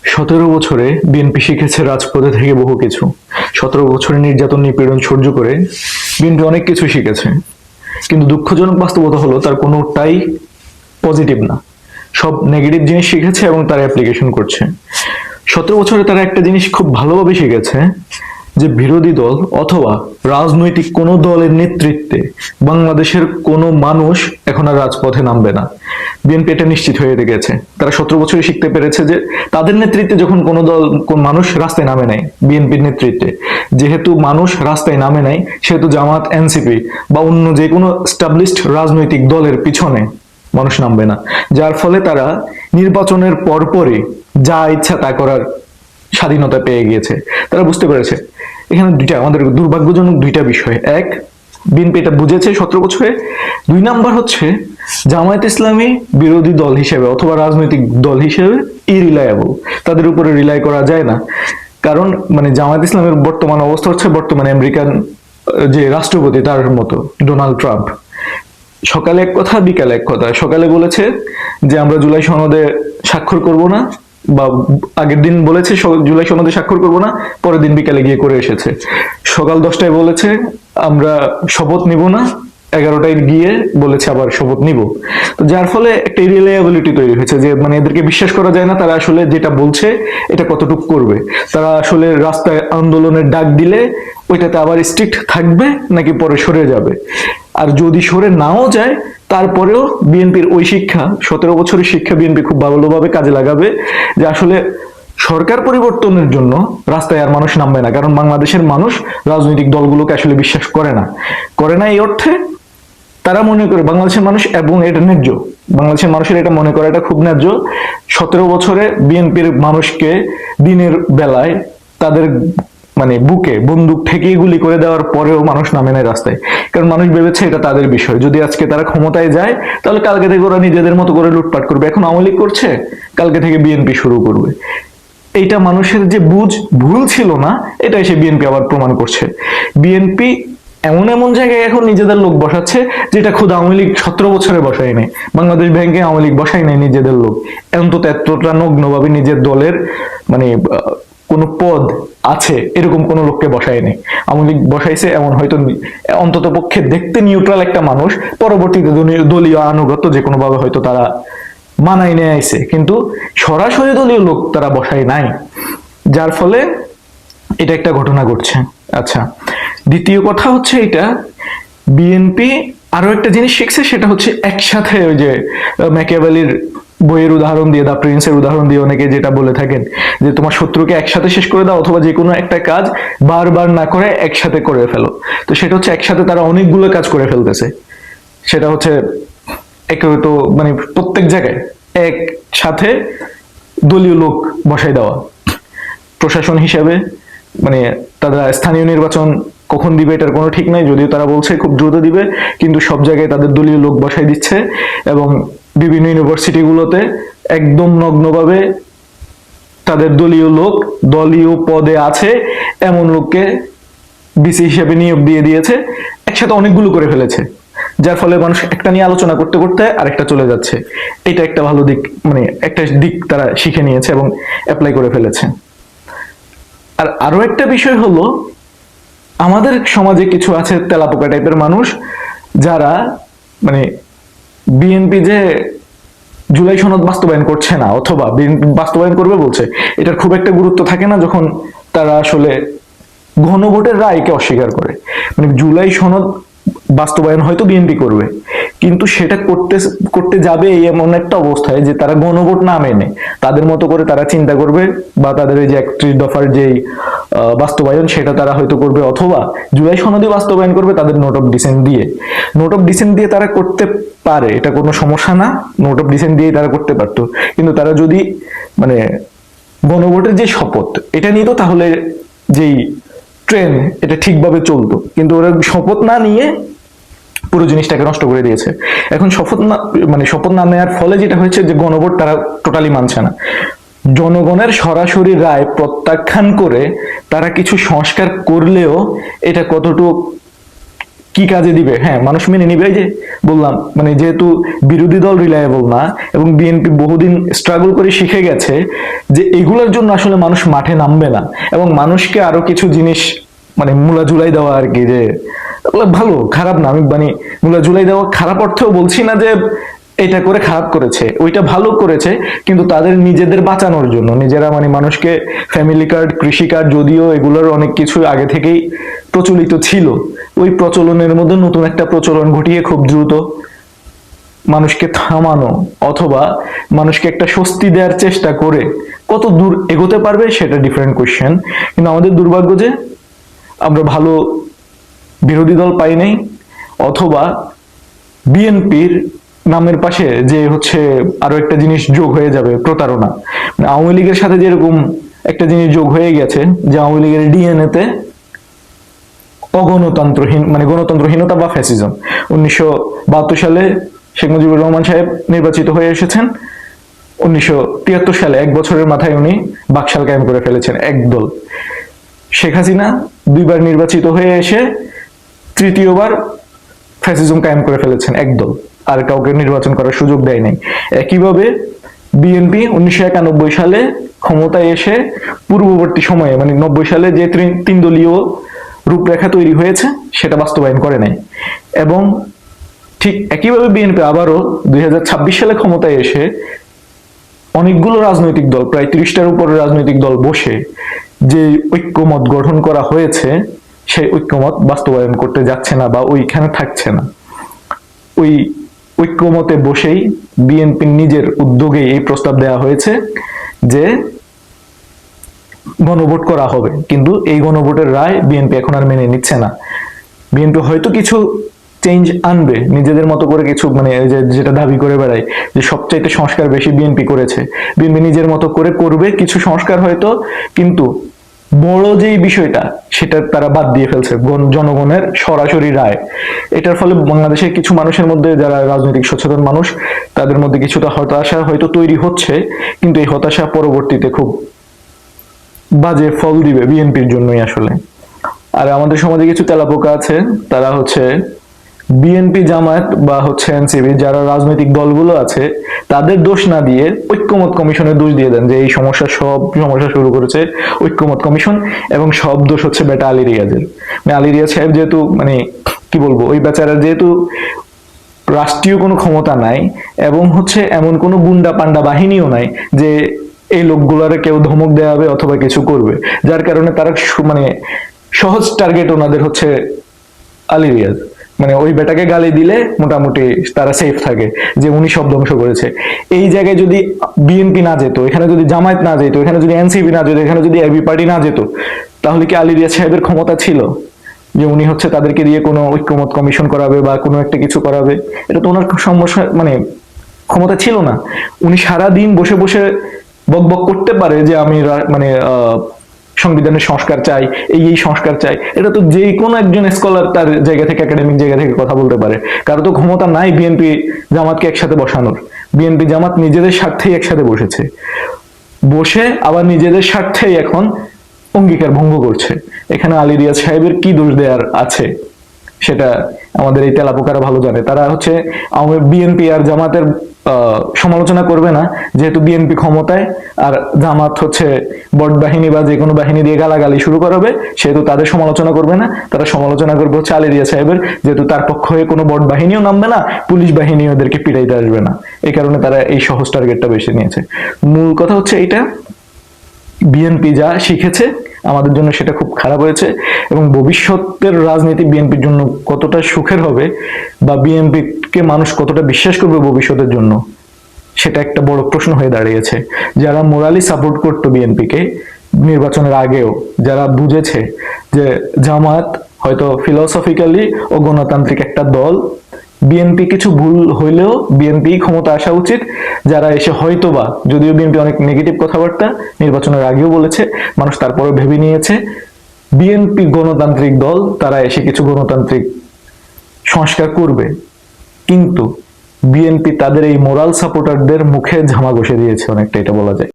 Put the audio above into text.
17 বছরে বিএনপি শিখেছে রাজপথে থেকে বহু কিছু। 17 বছরে নির্যাতন নিপীড়ন সহ্য করে বিএনপি অনেক কিছু শিখেছে, কিন্তু দুঃখজনক বাস্তবতা হলো তার কোনোটাই পজিটিভ না। সব নেগেটিভ জিনিস শিখেছে এবং তার অ্যাপ্লিকেশন করছে। 17 বছরে তারা একটা জিনিস খুব ভালোভাবে শিখেছে, যে বিরোধী দল অথবা রাজনৈতিক কোনো দলের নেতৃত্বে বাংলাদেশের কোনো মানুষ এখন আর রাজপথে নামবে না। বিএনপি এটা নিশ্চিত হয়ে গেছে। তারা 17 বছরে শিখতে পেরেছে যে তাদের নেতৃত্বে যখন কোনো দল কোন মানুষ রাস্তায় নামে নাই, বিএনপির নেতৃত্বে যেহেতু মানুষ রাস্তায় নামে নাই, সেহেতু জামাত, এনসিপি বা অন্য যে কোনো স্টাবলিশড রাজনৈতিক দলের পিছনে মানুষ নামবে না। যার ফলে তারা নির্বাচনের পরপরই যা ইচ্ছা তা করার স্বাধীনতা পেয়ে গিয়েছে। তারা বুঝতে পেরেছে এখানে আমাদের দুর্ভাগ্যজনক দুইটা বিষয়। এক, বিএনপি এটা বুঝেছে 17 বছরে। 2 নাম্বার হচ্ছে জামায়াত ইসলামী বিরোধী দল হিসেবে অথবা রাজনৈতিক দল হিসেবে ইরিলায়েবল, তাদের উপরে রিলাই করা যায় না। কারণ জামায়াত ইসলামের বর্তমান অবস্থা হচ্ছে বর্তমানে আমেরিকান যে রাষ্ট্রপতি তার মতো, ডোনাল্ড ট্রাম্প। সকালে এক কথা, বিকালে এক কথা। সকালে বলেছে যে আমরা জুলাই সনদে স্বাক্ষর করব না, বা আগের দিন বলেছে জুলাই সনদে স্বাক্ষর করব না, পরের দিন বিকালে গিয়ে করে এসেছে। সকাল 10টায় বলেছে আমরা শপথ নিব না, 11টায় গিয়ে বলেছে আবার শপথ নিব। তো যার ফলে একটা ইরিলায়েবিলিটি তৈরি হয়েছে, যে এদেরকে বিশ্বাস করা যায় না তারা আসলে যেটা বলছে এটা কতটুকু করবে। তারা আসলে রাস্তায় আন্দোলনের ডাক দিলে ওইটাতে আবার স্ট্রিক্ট থাকবে নাকি পরে সরে যাবে। আর যদি সরে নাও যায় তারপরেও বিএনপির ওই শিক্ষা, 17 বছরের শিক্ষা বিএনপি খুব ভালোভাবে কাজে লাগাবে, যে আসলে সরকার পরিবর্তনের জন্য রাস্তায় আর মানুষ নামবে না। কারণ বাংলাদেশের মানুষ রাজনৈতিক দলগুলোকে আসলে বিশ্বাস করে না এই অর্থে তারা মনে করে বাংলাদেশের মানুষ, এবং এটা ন্যায্য, বাংলাদেশের মানুষের এটা মনে করা এটা খুব ন্যায্য। 17 বছরে বিএনপির মানুষকে দিনের বেলায় তাদের বুকে বন্দুক ঠেকিয়ে গুলি করে দেওয়ার পরেও মানুষ নামে নাই রাস্তায়। কারণ মানুষ ভেবেছে এটা তাদের বিষয়, যদি আজকে তারা ক্ষমতায় যায় তাহলে কালকে থেকে ওরা নিজেদের মতো করে লুটপাট করবে। এখন আওয়ামী লীগ করছে, কালকে থেকে বিএনপি শুরু করবে। এইটা মানুষের যে ভুল ছিল না, এটা এসে বিএনপি আবার প্রমাণ করছে। বিএনপি এমন এমন জায়গায় এখন নিজেদের লোক বসাচ্ছে যেটা খুদ আওয়ামী লীগ 17 বছরে বসায় নেই। বাংলাদেশ ব্যাংকে আওয়ামী লীগ বসাই নাই নিজেদের লোক, অন্তত এতটা নগ্নভাবে নিজের দলের কোন পদ আছে এরকম কোন লোককে বসায় নেই। আওয়ামী লীগ বসাইছে এমন হয়তো অন্তত পক্ষে দেখতে নিউট্রাল একটা মানুষ, পরবর্তীতে দলীয় আনুগত্য যে কোনো ভাবে হয়তো তারা মানাই নিয়ে আইছে, কিন্তু সরাসরি দলীয় লোক তারা বসায় নাই। যার ফলে এটা একটা ঘটনা ঘটছে। আচ্ছা, দ্বিতীয় কথা হচ্ছে এটা, বিএনপি আরো একটা জিনিস শিখছে, সেটা হচ্ছে একসাথে ওই যে ম্যাকিয়াভেলির বইয়ের উদাহরণ দিয়ে, দা প্রিন্সের উদাহরণ দিয়ে অনেকে যেটা বলে থাকেন যে তোমার শত্রুকে একসাথে শেষ করে দাও, অথবা যে কোনো একটা কাজ বারবার না করে একসাথে করে ফেলো। তো সেটা হচ্ছে একসাথে তারা অনেকগুলো কাজ করে ফেলতেছে। সেটা হচ্ছে তো প্রত্যেক জায়গায় একসাথে দলীয় লোক বসাই দেওয়া। প্রশাসন হিসেবে তারা স্থানীয় নির্বাচন কখন দিবে এটার কোনো ঠিক নাই, যদিও তারা বলছে খুব দ্রুত দিবে, কিন্তু সব জায়গায় তাদের দলীয় লোক বসাই দিচ্ছে। এবং বিভিন্ন ইউনিভার্সিটি গুলোতে একদম নগ্নভাবে তাদের দলীয় লোক দলীয় পদে আছে এমন লোককে বিসি হিসেবে নিয়োগ দিয়ে দিয়েছে, একসাথে অনেকগুলো করে ফেলেছে। যার ফলে মানুষ একটা নিয়ে আলোচনা করতে করতে আরেকটা চলে যাচ্ছে। এটা একটা ভালো দিক, একটা দিক তারা শিখে নিয়েছে এবং অ্যাপ্লাই করে ফেলেছে। আর আরো একটা বিষয় হলো, আমাদের সমাজে কিছু আছে তেলাপোকা টাইপের মানুষ, যারা বিএনপি যে জুলাই সনদ বাস্তবায়ন করছে না অথবা বিএনপি বাস্তবায়ন করবে বলছে, এটার খুব একটা গুরুত্ব থাকে না যখন তারা আসলে গণভোটের রায়কে অস্বীকার করে। জুলাই সনদ বাস্তবায়ন হয়তো বিএনপি করবে, কিন্তু সেটা করতে যাবে এমন একটা অবস্থায় যে তারা গণভোট না মেনে তাদের মতো করে তারা চিন্তা করবে, বা তাদের এই যে 31 দফার যেই বাস্তবায়ন সেটা তারা হয়তো করবে, অথবা জুলাই সনদে বাস্তবায়ন করবে তাদের নোট অফ ডিসেন্ট দিয়ে। নোট অফ ডিসেন্ট দিয়ে তারা করতে পারে, এটা কোনো সমস্যা না, নোট অফ ডিসেন্ট দিয়ে তারা করতে পারতো। কিন্তু তারা যদি গণভোটের যে শপথ এটা নিত, তাহলে যেই ট্রেন এটা ঠিকভাবে চলতো। কিন্তু ওরা শপথ না নিয়ে পুরো জিনিসটাকে নষ্ট করে দিয়েছে। এখন শপথ না নেওয়ার ফলে যেটা হয়েছে যে গণভোট তারা টোটালি মানছে না। জনগণের সরাসরি রায় প্রত্যাখ্যান করে তারা কিছু সংস্কার করলেও এটা কতটুকু কি কাজে দিবে, হ্যাঁ মানুষ মেনে নিবে। এই যে বললাম, মানে যেহেতু বিরোধী দল রিলায়েবল না এবং বিএনপি বহুদিন স্ট্রাগল করে শিখে গেছে যে এগুলোর জন্য আসলে মানুষ মাঠে নামবে না, এবং মানুষকে আরো কিছু জিনিস মানে মূলা ঝুলাই দেওয়া আর কি, যে ভালো খারাপ না, আমি মানে মূলা ঝুলাই দেওয়া খারাপ অর্থেও বলছি না যে এটা করে খারাপ করেছে, ওইটা ভালো করেছে, কিন্তু তাদের নিজেদের বাঁচানোর জন্য নিজেরা মানে মানুষকে ফ্যামিলি কার্ড, কৃষি কার্ড, যদিও এগুলোর অনেক কিছু আগে থেকেই প্রচলিত ছিল, ওই প্রচলনের মধ্যে নতুন একটা প্রচলন ঘটিয়ে খুব দ্রুত মানুষকে থামানো অথবা মানুষকে একটা স্বস্তি দেওয়ার চেষ্টা করে কত দূর এগোতে পারবে সেটা ডিফারেন্ট কোশ্চেন। কিন্তু আমাদের দুর্ভাগ্য যে আমরা ভালো বিরোধী দল পাই নাই, অথবা বিএনপির নামের পাশে যে হচ্ছে আরো একটা জিনিস যোগ হয়ে যাবে, প্রতারণা। মানে আওয়ামী লীগের সাথে যেরকম একটা জিনিস যোগ হয়ে গেছে যে আওয়ামী লীগের ডিএনএতে অগণতন্ত্রহীন মানে গণতন্ত্রহীনতা বা ফ্যাসিজম। 1972 সালে শেখ মুজিবুর রহমান সাহেব নির্বাচিত হয়ে এসেছেন, 1973 সালে এক বছরের মাথায় উনি বাকশাল কায়েম করে ফেলেছেন একদল। শেখ হাসিনা 2বার নির্বাচিত হয়ে এসে তৃতীয়বার ফ্যাসিজম কায়েম করে ফেলেছেন একদল, আর কাউকে নির্বাচন করার সুযোগ দেয় নাই। একইভাবে বিএনপি 1991 সালে ক্ষমতায় এসে পূর্ববর্তী সময়ে মানে 90 সালে যে 3 দলীয় রূপরেখা তৈরি হয়েছে সেটা বাস্তবায়ন করে নাই, এবং ঠিক একইভাবে বিএনপি আবারও 2026 সালে ক্ষমতায় এসে অনেকগুলো রাজনৈতিক দল, প্রায় 30টার উপরে রাজনৈতিক দল বসে যে ঐক্যমত গঠন করা হয়েছে সেই ঐক্যমত বাস্তবায়ন করতে যাচ্ছে না বা ওইখানে থাকছে না। ওই ঐক্যমতে বসেই বিএনপি নিজের উদ্যোগে এই প্রস্তাব দেওয়া হয়েছে যে গণভোট করা হবে, কিন্তু এই গণভোটের রায় বিএনপি এখন আর মেনে নিচ্ছে না। বিএনপি হয়তো কিছু চেঞ্জ আনবে নিজেদের মতো করে, কিছু মানে যেটা দাবি করে বেড়ায় যে সবচাইতে সংস্কার বেশি বিএনপি করেছে, বিএনপি নিজের মতো করে করবে কিছু সংস্কার হয়তো, কিন্তু বড় যেই বিষয়টা সেটা তারা বাদ দিয়ে ফেলছে, জনগণের সরাসরি রায়। এটার ফলে বাংলাদেশের কিছু মানুষের মধ্যে, যারা রাজনৈতিক সচেতন মানুষ, তাদের মধ্যে কিছুটা হতাশা হয়তো তৈরি হচ্ছে, কিন্তু এই হতাশা পরবর্তীতে খুব বাজে ফল দিবে বিএনপির জন্যই আসলে। আর আমাদের সমাজে কিছু তেলাপোকা আছে, তারা হচ্ছে বিএনপি, জামায়াত বা হচ্ছে এনসিপি, যারা রাজনৈতিক দলগুলো আছে তাদের দোষ না দিয়ে ঐক্যমত কমিশনের দোষ দিয়ে দেন যে এই সমস্যা, সব সমস্যা শুরু করেছে ঐক্যমত কমিশন, এবং সব দোষ হচ্ছে বেটা আলী রিয়াজের। আলী রিয়াজ সাহেব যেহেতু মানে কি বলবো, ওই বেচারার যেহেতু রাষ্ট্রীয় কোনো ক্ষমতা নাই এবং হচ্ছে এমন কোনো গুন্ডা পান্ডা বাহিনীও নাই যে এই লোকগুলারে কেউ ধমক দেওয়া হবে অথবা কিছু করবে, যার কারণে তারা মানে সহজ টার্গেট ওনাদের হচ্ছে আলী রিয়াজ। মানে ওই বেটাকে গালি দিলে মোটামুটি তারা সেফ থাকে যে উনি সব ধ্বংস করেছে। এই জায়গায় যদি বিএনপি না যেত, এখানে যদি জামায়াত না যেত, এখানে যদি এনসিপি না যেত, এখানে যদি এবি পার্টি না যেত, তাহলে কি আলী রিয়াজ সাহেবের ক্ষমতা ছিল যে উনি হচ্ছে তাদেরকে দিয়ে কোনো ঐক্যমত কমিশন করাবে বা কোনো একটা কিছু করাবে? এটা তো ওনার সমস্যা, মানে ক্ষমতা ছিল না। উনি সারা দিন বসে বসে বক বক করতে পারে যে আমি মানে সংবিধানের সংস্কার চাই, এই সংস্কার চাই, এটা তো যে কোনো একজন স্কলার তার জায়গা থেকে, একাডেমিক জায়গা থেকে কথা বলতে পারে। কারো তো ক্ষমতা নাই বিএনপি জামাতকে একসাথে বসানোর। বিএনপি জামাত নিজেদের স্বার্থেই একসাথে বসেছে, বসে আবার নিজেদের স্বার্থেই এখন অঙ্গীকার ভঙ্গ করছে। এখানে আলী রিয়াজ সাহেবের কি দোষ দেওয়ার আছে সেটা আমাদের এই তেলাপোকারা ভালো জানে। তারা হচ্ছে বিএনপি আর জামাতের সমালোচনা করবে না, যেহেতু বিএনপি ক্ষমতায় আর জামাত হচ্ছে বট বাহিনী বা যে কোনো বাহিনী দিয়ে গালাগালি শুরু করাবে, সেহেতু তাদের সমালোচনা করবে না। তারা সমালোচনা করবে হচ্ছে আলী রিয়াজ সাহেবের, যেহেতু তার পক্ষ হয়ে কোনো বট বাহিনীও নামবে না, পুলিশ বাহিনী ওদেরকে পিটাইতে আসবে না। এই কারণে তারা এই সহজ টার্গেটটা বেছে নিয়েছে। মূল কথা হচ্ছে এইটা, বিএনপি যা শিখেছে আমাদের জন্য সেটা খুব খারাপ হয়েছে, এবং ভবিষ্যতের রাজনীতি বিএনপির জন্য কতটা সুখের হবে বা বিএনপিকে মানুষ কতটা বিশ্বাস করবে ভবিষ্যতের জন্য, সেটা একটা বড় প্রশ্ন হয়ে দাঁড়িয়েছে। যারা মোরালি সাপোর্ট করতো বিএনপিকে নির্বাচনের আগেও, যারা বুঝেছে যে জামাত হয়তো ফিলোসফিক্যালি ও গণতান্ত্রিক একটা দল, বিএনপি কিছু ভুল হইলেও বিএনপি ক্ষমতা আসা উচিত, যারা এসে হয়তোবা, যদিও বিএনপি অনেক নেগেটিভ কথাবার্তা নির্বাচনের আগেও বলেছে, মানুষ তারপরে ভেবে নিয়েছে বিএনপি গণতান্ত্রিক দল, তারা এসে কিছু গণতান্ত্রিক সংস্কার করবে, কিন্তু বিএনপি তাদের এই মোরাল সাপোর্টারদের মুখে ঝামা ঘষে দিয়েছে অনেকটা, এটা বলা যায়।